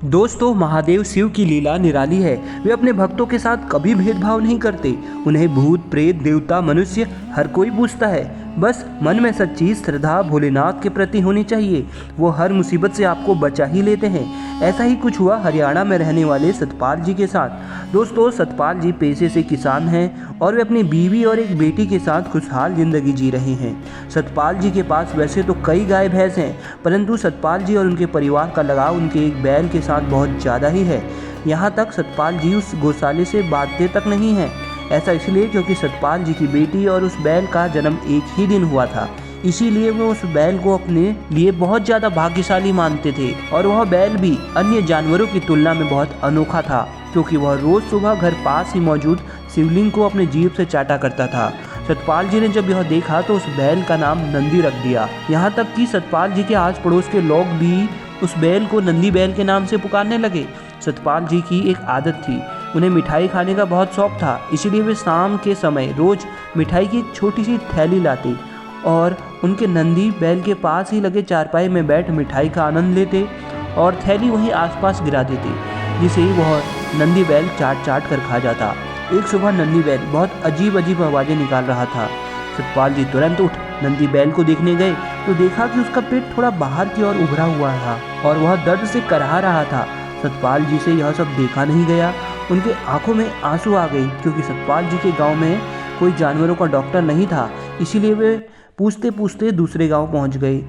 दोस्तों, महादेव शिव की लीला निराली है। वे अपने भक्तों के साथ कभी भेदभाव नहीं करते। उन्हें भूत, प्रेत, देवता, मनुष्य हर कोई पूजता है। बस मन में सच्ची श्रद्धा भोलेनाथ के प्रति होनी चाहिए। वो हर मुसीबत से आपको बचा ही लेते हैं। ऐसा ही कुछ हुआ हरियाणा में रहने वाले सतपाल जी के साथ। दोस्तों, सतपाल जी पेशे से किसान हैं और वे अपनी बीवी और एक बेटी के साथ खुशहाल जिंदगी जी रहे हैं। सतपाल जी के पास वैसे तो कई गाय भैंस हैं, परंतु सतपाल जी और उनके परिवार का लगाव उनके एक बैल के साथ बहुत ज़्यादा ही है। यहाँ तक सतपाल जी उस गौशाले से बांधते तक नहीं हैं। ऐसा इसलिए क्योंकि सतपाल जी की बेटी और उस बैल का जन्म एक ही दिन हुआ था। इसीलिए वो उस बैल को अपने लिए बहुत ज़्यादा भाग्यशाली मानते थे। और वह बैल भी अन्य जानवरों की तुलना में बहुत अनोखा था, क्योंकि वह रोज़ सुबह घर पास ही मौजूद शिवलिंग को अपने जीभ से चाटा करता था। सतपाल जी ने जब यह देखा तो उस बैल का नाम नंदी रख दिया। यहाँ तक कि सतपाल जी के आस पड़ोस के लोग भी उस बैल को नंदी बैल के नाम से पुकारने लगे। सतपाल जी की एक आदत थी, उन्हें मिठाई खाने का बहुत शौक था। इसीलिए वे शाम के समय रोज मिठाई की एक छोटी सी थैली लाते और उनके नंदी बैल के पास ही लगे चारपाई में बैठ मिठाई का आनंद लेते और थैली वहीं आसपास गिरा देते, जिसे वह नंदी बैल चाट चाट कर खा जाता। एक सुबह नंदी बैल बहुत अजीब अजीब आवाज़ें निकाल रहा था। सतपाल जी तुरंत उठ नंदी बैल को देखने गए तो देखा कि उसका पेट थोड़ा बाहर की ओर उभरा हुआ था और वह दर्द से कराह रहा था। सतपाल जी से यह सब देखा नहीं गया। उनके आंखों में आंसू आ गई, क्योंकि सतपाल जी के गांव में कोई जानवरों का डॉक्टर नहीं था। इसीलिए वे पूछते पूछते दूसरे गांव पहुंच गए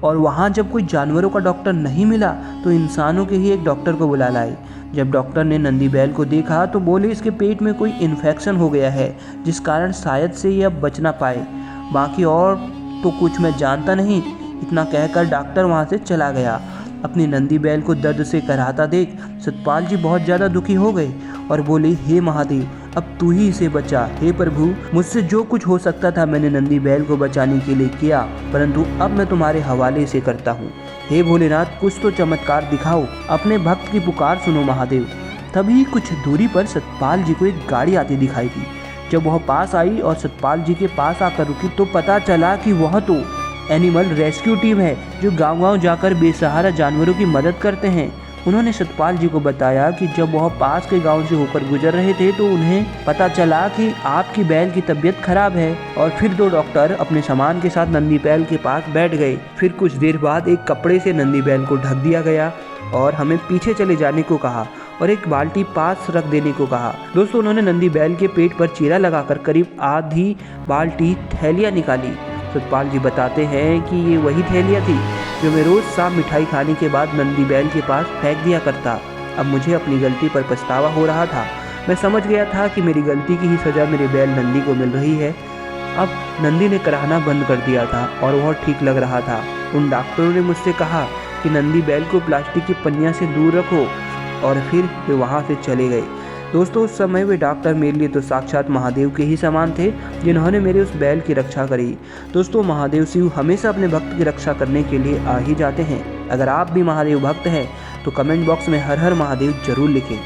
और वहां जब कोई जानवरों का डॉक्टर नहीं मिला तो इंसानों के ही एक डॉक्टर को बुला लाए। जब डॉक्टर ने नंदी बैल को देखा तो बोले इसके पेट में कोई इन्फेक्शन हो गया है, जिस कारण शायद से ये अब बच ना पाए। बाकी और तो कुछ मैं जानता नहीं। इतना कहकर डॉक्टर वहाँ से चला गया। अपनी नंदी बैल को दर्द से कराहता देख सतपाल जी बहुत ज़्यादा दुखी हो गए और बोले, हे महादेव, अब तू ही इसे बचा। हे प्रभु, मुझसे जो कुछ हो सकता था मैंने नंदी बैल को बचाने के लिए किया, परंतु अब मैं तुम्हारे हवाले से करता हूँ। हे भोलेनाथ, कुछ तो चमत्कार दिखाओ, अपने भक्त की पुकार सुनो महादेव। तभी कुछ दूरी पर सतपाल जी को एक गाड़ी आती दिखाई दी। जब वह पास आई और सतपाल जी के पास आकर रुकी तो पता चला कि वह तो एनिमल रेस्क्यू टीम है, जो गांव-गांव जाकर बेसहारा जानवरों की मदद करते हैं। उन्होंने सतपाल जी को बताया कि जब वह पास के गांव से होकर गुजर रहे थे तो उन्हें पता चला कि आपकी बैल की तबीयत खराब है। और फिर दो डॉक्टर अपने सामान के साथ नंदी बैल के पास बैठ गए। फिर कुछ देर बाद एक कपड़े से नंदी बैल को ढक दिया गया और हमें पीछे चले जाने को कहा और एक बाल्टी पास रख देने को कहा। दोस्तों, उन्होंने नंदी बैल के पेट पर चीरा लगाकर करीब आधी बाल्टी थैलियाँ निकाली। सतपाल जी बताते हैं कि ये वही थैलियाँ थी जो मैं रोज़ शाम मिठाई खाने के बाद नंदी बैल के पास फेंक दिया करता। अब मुझे अपनी गलती पर पछतावा हो रहा था। मैं समझ गया था कि मेरी गलती की ही सज़ा मेरे बैल नंदी को मिल रही है। अब नंदी ने कराहना बंद कर दिया था और वह ठीक लग रहा था। उन डॉक्टरों ने मुझसे कहा कि नंदी बैल को प्लास्टिक की पन्नियाँ से दूर रखो और फिर वे वहाँ से चले गए। दोस्तों, उस समय वे डॉक्टर मेरे लिए तो साक्षात महादेव के ही समान थे, जिन्होंने मेरे उस बैल की रक्षा करी। दोस्तों, महादेव शिव हमेशा अपने भक्त की रक्षा करने के लिए आ ही जाते हैं। अगर आप भी महादेव भक्त हैं तो कमेंट बॉक्स में हर हर महादेव जरूर लिखें।